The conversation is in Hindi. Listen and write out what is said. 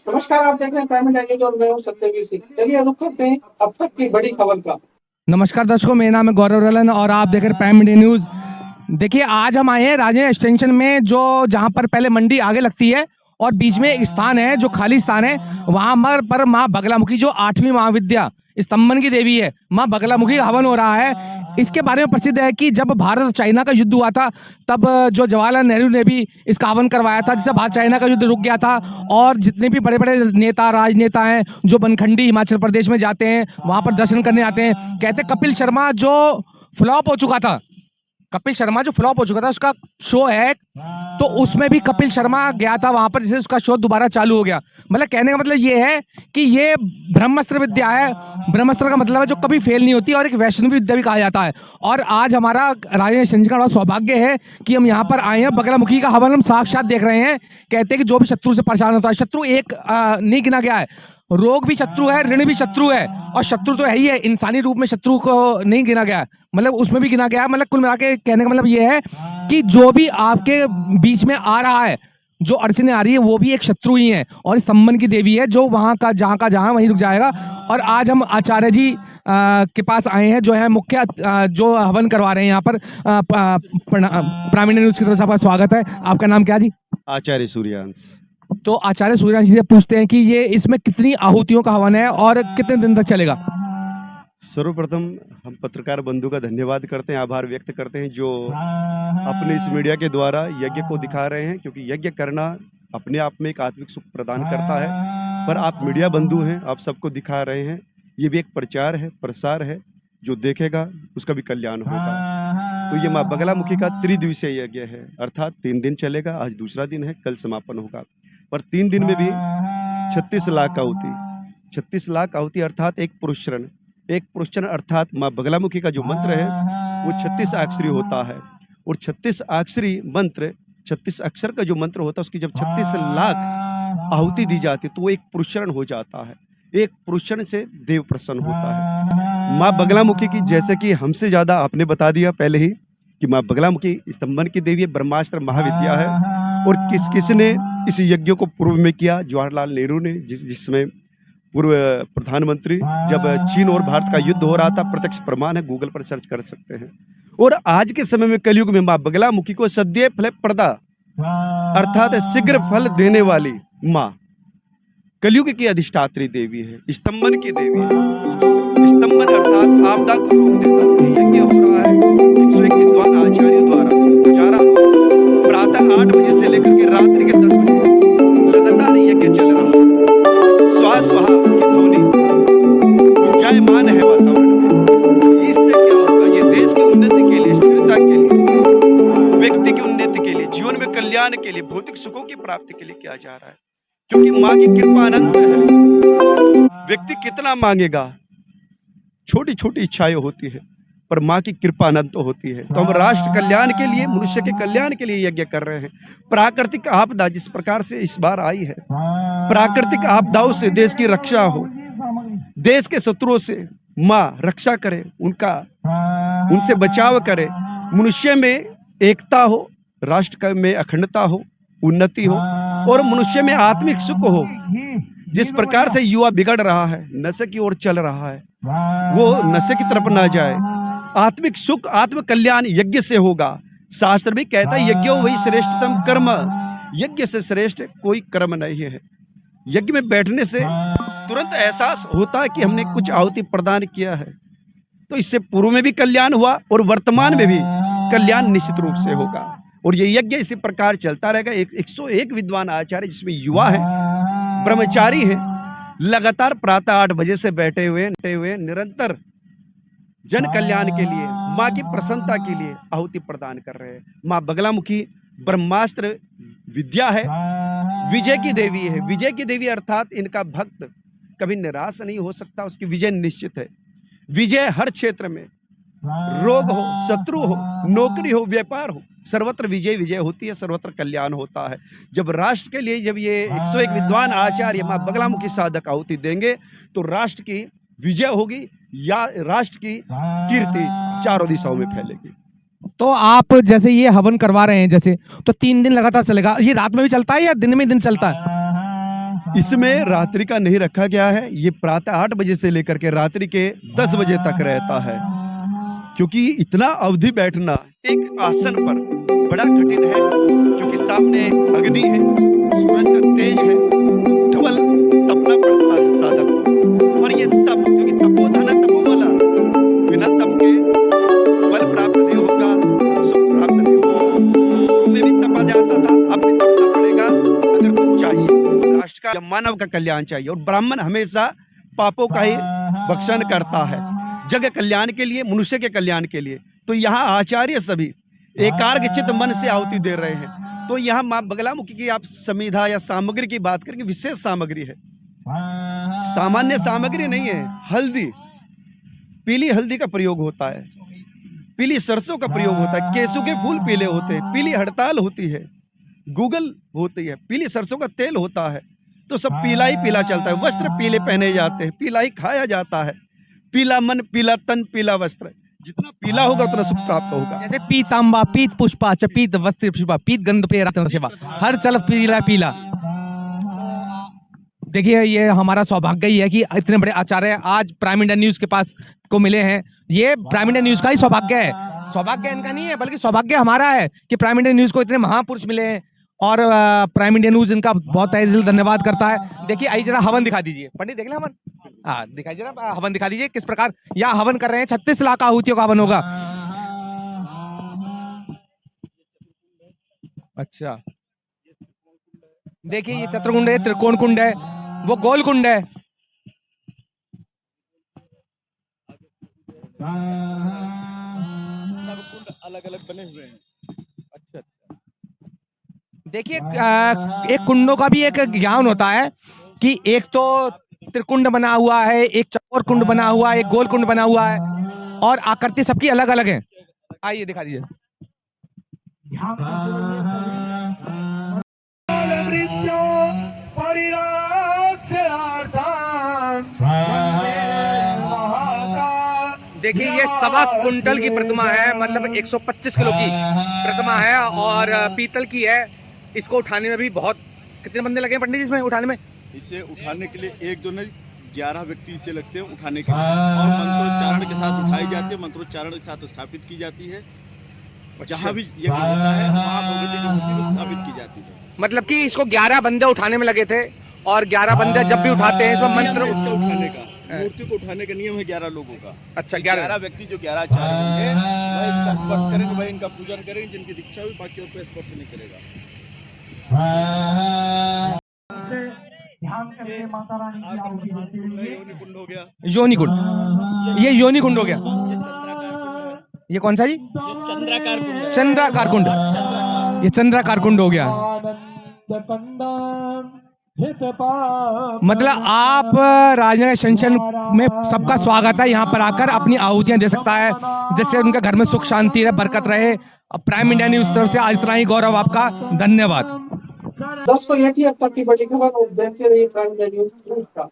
नमस्कार, आप देख रहे हैं प्राइम न्यूज और मैं हूं सत्यवीर सिंह। चलिए रुक करते हैं अब तक की बड़ी खबर का। नमस्कार दर्शकों, मेरा नाम है गौरव रलन और आप देख रहे हैं प्राइम मीडिया न्यूज। देखिए, आज हम आए हैं राजेंद्र एक्सटेंशन में, जो जहां पर पहले मंडी आगे लगती है और बीच में एक स्थान है जो खाली स्थान है, वहां पर माँ बगलामुखी जो 8वीं महाविद्या स्तंभन की देवी है, माँ बगलामुखी का हवन हो रहा है। इसके बारे में प्रसिद्ध है कि जब भारत और चाइना का युद्ध हुआ था, तब जो जवाहरलाल नेहरू ने भी इसका हवन करवाया था, जिससे भारत चाइना का युद्ध रुक गया था। और जितने भी बड़े बड़े नेता राजनेता हैं जो बनखंडी हिमाचल प्रदेश में जाते हैं, वहां पर दर्शन करने आते हैं। कहते कपिल शर्मा जो फ्लॉप हो चुका था, उसका शो है, तो उसमें भी कपिल शर्मा गया था वहां पर, जिससे उसका शो दोबारा चालू हो गया। मतलब कहने का मतलब ये है कि ये ब्रह्मास्त्र विद्या है। ब्रह्मास्त्र का मतलब है जो कभी फेल नहीं होती, और एक वैष्णवी विद्या भी कहा जाता है। और आज हमारा राजेंद्र एक्सटेंशन का बड़ा सौभाग्य है कि हम यहाँ पर आए हैं। बगलामुखी का हवन हम साक्षात देख रहे हैं। कहते हैं कि जो भी शत्रु से परेशान होता है, शत्रु एक नहीं गिना गया है, रोग भी शत्रु है, ऋण भी शत्रु है, और शत्रु तो है ही है। इंसानी रूप में शत्रु को नहीं गिना गया, मतलब उसमें भी गिना गया। मतलब कुल मिला के कहने का मतलब ये है कि जो भी आपके बीच में आ रहा है, जो अड़चने आ रही है, वो भी एक शत्रु ही है। और स्तंभन की देवी है जो वहां का जहां वहीं रुक जाएगा। और आज हम आचार्य जी के पास आए हैं, जो है मुख्य जो हवन करवा रहे हैं यहाँ पर। प्राइम मीडिया न्यूज की तरफ से आपका स्वागत है। आपका नाम क्या जी? आचार्य सूर्यांश। तो आचार्य सूर्यांश जी से पूछते हैं कि ये इसमें कितनी आहुतियों का हवन है और कितने दिन तक चलेगा? सर्वप्रथम हम पत्रकार बंधु का धन्यवाद करते हैं, आभार व्यक्त करते हैं जो अपने इस मीडिया के द्वारा यज्ञ को दिखा रहे हैं, क्योंकि यज्ञ करना अपने आप में एक आत्मिक सुख प्रदान करता है। पर आप मीडिया बंधु हैं, आप सबको दिखा रहे हैं, ये भी एक प्रचार है, प्रसार है। जो देखेगा उसका भी कल्याण होगा। तो ये माँ बगलामुखी का त्रिदिवसीय यज्ञ है, अर्थात 3 दिन चलेगा। आज दूसरा दिन है, कल समापन होगा। पर 3 दिन में भी 36 लाख आहुति, 36 लाख आहुति अर्थात एक पुरुषरण अर्थात माँ बगलामुखी का जो मंत्र है वो 36 अक्षरी होता है। और 36 अक्षरी मंत्र, 36 अक्षर का जो मंत्र होता है, उसकी जब 36 लाख आहुति दी जाती है तो वो एक पुरुषरण हो जाता है। एक पुरुषरण से देव प्रसन्न होता है। माँ बगलामुखी की, जैसे कि हमसे ज्यादा आपने बता दिया पहले ही कि माँ बगलामुखी स्तंभन की देवी ब्रह्मास्त्र महाविद्या है। और किसने इस यज्ञ को पूर्व में किया? जवाहरलाल नेहरू ने, जिसमें पूर्व प्रधानमंत्री, जब चीन और भारत का युद्ध हो रहा था। प्रत्यक्ष प्रमाण है, गूगल पर सर्च कर सकते हैं। और आज के समय में कलयुग में माँ बगलामुखी को सद्य फल प्रदा अर्थात शीघ्र फल देने वाली माँ, कलयुग की अधिष्ठात्री देवी है, स्तंभन की देवी है। स्तंभन अर्थात आपदा को रोक देना। ये यज्ञ हो रहा है 101 विद्वान आचार्यों द्वारा 11 प्रातः 8 बजे से लेकर के रात्रि के 10 बजे लगातार यज्ञ चल रहा है। स्वाहा स्वाहा की ध्वनि गुंजायमान है वातावरण में। इससे क्या होगा? ये देश की उन्नति के लिए, स्थिरता के लिए, व्यक्ति की उन्नति के लिए, जीवन में कल्याण के लिए, भौतिक सुखों की प्राप्ति के लिए किया जा रहा है। क्योंकि माँ की कृपा अनंत है। व्यक्ति कितना मांगेगा, छोटी छोटी इच्छाएं होती है, पर माँ की कृपा अनंत होती है। तो हम राष्ट्र कल्याण के लिए, मनुष्य के कल्याण के लिए यज्ञ कर रहे हैं। प्राकृतिक आपदा जिस प्रकार से इस बार आई है, प्राकृतिक आपदाओं से देश की रक्षा हो, देश के शत्रुओं से माँ रक्षा करे, उनसे बचाव करे, मनुष्य में एकता हो, राष्ट्र में अखंडता हो, उन्नति हो, और मनुष्य में आत्मिक सुख हो। जिस प्रकार से युवा बिगड़ रहा है, नशे की ओर चल रहा है, वो नशे की तरफ ना जाए। आत्मिक सुख, आत्म कल्याण यज्ञ से होगा। शास्त्र भी कहता है यज्ञो वही श्रेष्ठतम कर्म। यज्ञ से श्रेष्ठ कोई कर्म नहीं है। यज्ञ में बैठने से तुरंत एहसास होता है कि हमने कुछ आहुति प्रदान किया है। तो इससे पूर्व में भी कल्याण हुआ और वर्तमान में भी कल्याण निश्चित रूप से होगा। और ये यज्ञ इसी प्रकार चलता रहेगा। 101 विद्वान आचार्य, जिसमें युवा है, ब्रह्मचारी है, लगातार प्रातः 8 बजे से बैठे हुए निरंतर जन कल्याण के लिए, माँ की प्रसन्नता के लिए आहुति प्रदान कर रहे हैं। माँ बगलामुखी ब्रह्मास्त्र विद्या है, विजय की देवी है। विजय की देवी अर्थात इनका भक्त कभी निराश नहीं हो सकता, उसकी विजय निश्चित है। विजय हर क्षेत्र में, रोग हो, शत्रु हो, नौकरी हो, व्यापार हो, सर्वत्र विजय होती है, सर्वत्र कल्याण होता है। जब राष्ट्र के लिए जब ये 101 विद्वान आचार्य माँ बगलामुखी साधक आहुति देंगे तो राष्ट्र की विजय होगी, या राष्ट्र की कीर्ति चारों दिशाओं में फैलेगी। तो आप जैसे ये हवन करवा रहे हैं, जैसे तो 3 दिन लगातार चलेगा, ये रात में भी चलता है या दिन में दिन चलता है? इसमें रात्रि का नहीं रखा गया है। ये प्रातः 8 बजे से लेकर के रात्रि के 10 बजे तक रहता है, क्योंकि इतना अवधि बैठना एक आसन पर बड़ा कठिन है, क्योंकि सामने अग्नि है, सूरज का तेज है, डबल तपना पड़ता है साधक को। और ये तप, क्योंकि तपोधन तपोबला, बिना तप के बल प्राप्त नहीं होगा, सुख प्राप्त नहीं होगा। पूर्व में भी तपा जाता था, अब भी तपना पड़ेगा अगर कुछ चाहिए। राष्ट्र का, मानव का कल्याण चाहिए, और ब्राह्मण हमेशा पापों का ही भक्षण करता है, जग कल्याण के लिए, मनुष्य के कल्याण के लिए। तो यहाँ आचार्य सभी एकाग्रचित्त मन से आहुति दे रहे हैं। तो यहाँ माँ बगलामुखी की आप समिधा या सामग्री की बात करेंगे, विशेष सामग्री है, सामान्य सामग्री नहीं है। हल्दी, पीली हल्दी का प्रयोग होता है, पीली सरसों का प्रयोग होता है, केसू के फूल पीले होते हैं, पीली हड़ताल होती है, गूगल होती है, पीली सरसों का तेल होता है। तो सब पीला ही पीला चलता है। वस्त्र पीले पहने जाते हैं, पीला ही खाया जाता है। पीला मन, पीला तन, पीला वस्त्र, जितना पीला होगा उतना सुख प्राप्त होगा। जैसे पीतांबा, पीत पुष्पा, पीत वस्त्र पुष्पा, पीत गंध पे रत्न सेवा, हर चल पीला पीला। देखिए, ये हमारा सौभाग्य ही है कि इतने बड़े आचार्य आज प्राइम इंडिया न्यूज के पास को मिले हैं। ये प्राइम इंडिया न्यूज का ही सौभाग्य है, सौभाग्य इनका नहीं है, बल्कि सौभाग्य हमारा है कि प्राइम इंडिया न्यूज को इतने महापुरुष मिले हैं। और प्राइम इंडिया न्यूज इनका बहुत तहे दिल धन्यवाद करता है। देखिए, आई जरा हवन दिखा दीजिए पंडित, देख ले हवन, हाँ दिखाई जरा, हवन दिखा दीजिए किस प्रकार यहाँ हवन कर रहे हैं। 36 लाख आहुतियों का हवन होगा। अच्छा, देखिए ये चतुर्कुंड है, त्रिकोण कुंड है, वो गोल कुंड है। सब कुंड अलग अलग बने हुए हैं। अच्छा, देखिए, एक कुंडों का भी एक ज्ञान होता है कि एक तो त्रिकुंड बना हुआ है, एक चौकोर कुंड बना हुआ है, एक गोल कुंड बना हुआ है, और आकृति सबकी अलग अलग है। आइए दिखा दीजिए। देखिए, ये 1.25 कुंटल की प्रतिमा है, मतलब 125 किलो की प्रतिमा है, और पीतल की है। इसको उठाने में भी बहुत, कितने बंदे लगे हैं पंडित जी इसमें उठाने में? इसे उठाने के लिए 1 2 नहीं 11 व्यक्ति इसे लगते हैं उठाने के लिए, और मंत्रोच्चारण के साथ उठाई जाती है, मंत्रोच्चारण के साथ स्थापित की जाती है। जहाँ भी यज्ञ होता है वहाँ भगवती की मूर्ति स्थापित की जाती है। मतलब कि इसको 11 बंदे उठाने में लगे थे, और 11 बंदे जब भी उठाते हैं इसमें मंत्र, इसका उठाने का, मूर्ति को उठाने का नियम है 11 लोगों का। अच्छा, 11 व्यक्ति जो 11 आचार्य होंगे वह इनका स्पर्श करेंगे, वह इनका पूजन करेंगे, जिनकी दीक्षा हुई बाकी और कोई स्पर्श नहीं करेगा। ध्यान करके माता रानी की आहुति देते हुए योनि कुंड हो गया, योनि कुंड, ये योनि कुंड हो गया। ये कौन सा जी? चंद्राकार कुंड, चंद्राकार कुंड, ये चंद्राकार कुंड हो गया। मतलब आप राजनगर एक्सटेंशन में सबका स्वागत है, यहाँ पर आकर अपनी आहुतियां दे सकता है, जिससे उनके घर में सुख शांति रहे, बरकत रहे। प्राइम इंडिया न्यूज तरफ से आज इतना ही गौरव आपका, धन्यवाद। दोस्तों, ये थी अब तक की बड़ी खबर, और देखते रहिए प्राइम इंडिया न्यूज का।